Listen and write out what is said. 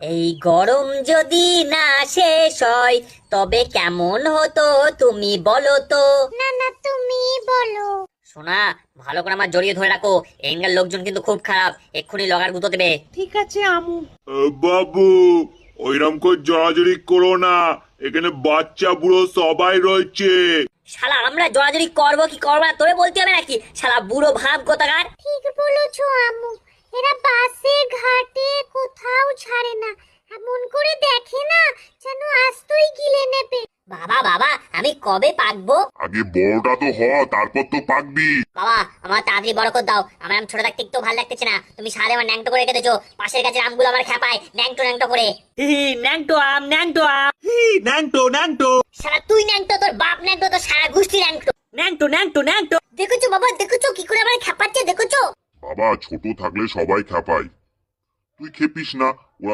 এই গরম যদি না শেষ হয় তবে কেমন হতো তুমি বলো তো। না না, তুমি বলো। সোনা, ভালো করে আমার জড়িয়ে ধরে রাখো, এখানকার লোকজন কিন্তু খুব খারাপ, এক্ষুনি লগার গুঁতো দেবে। ঠিক আছে আমু। বাবু, ওইরকম করে জড়াজড়ি করো না, এখানে বাচ্চা বুড়ো সবাই রয়েছে। শালা আমরা জড়াজড়ি করবো কি করবো না তোরে বলতে হবে নাকি? শালা বুড়ো ভাব কোথাকার। ঠিক বলেছো আম্মু। এরা বাসে ঘাটে কোথাও ছাড়ে না, এমন করে দেখে না যেন আস্তই গিলে নেবে। বাবা বাবা, আমি কবে পাকবো? আগে বড়টা তো হ, তারপর তো পাকবি। বাবা আমার তাড়াতাড়ি বড় করে দাও, আমার আম ছোট থাকতে একটু ভালো লাগতেছে না। তুমি সারাদিন আমার ন্যাংটো করে রেখে দিয়েছো, পাশের গাছের আমগুলো আমার খেপায় ন্যাংটো ন্যাংটো করে। ন্যাংটো আম, ন্যাংটো আম, ন্যাংটো ন্যাংটো শালা তুই ন্যাংটো, তোর বাপ ন্যাংটো, তোর সারা গোষ্ঠী ন্যাংটো। ন্যাংটো ন্যাংটো ন্যাংটো। দেখেছো বাবা, দেখেছো কি করে আমার খেপাচ্ছে, দেখেছো? বাবা, ছোট থাকলে সবাই খেপায়, তুই খেপিস না, ওরা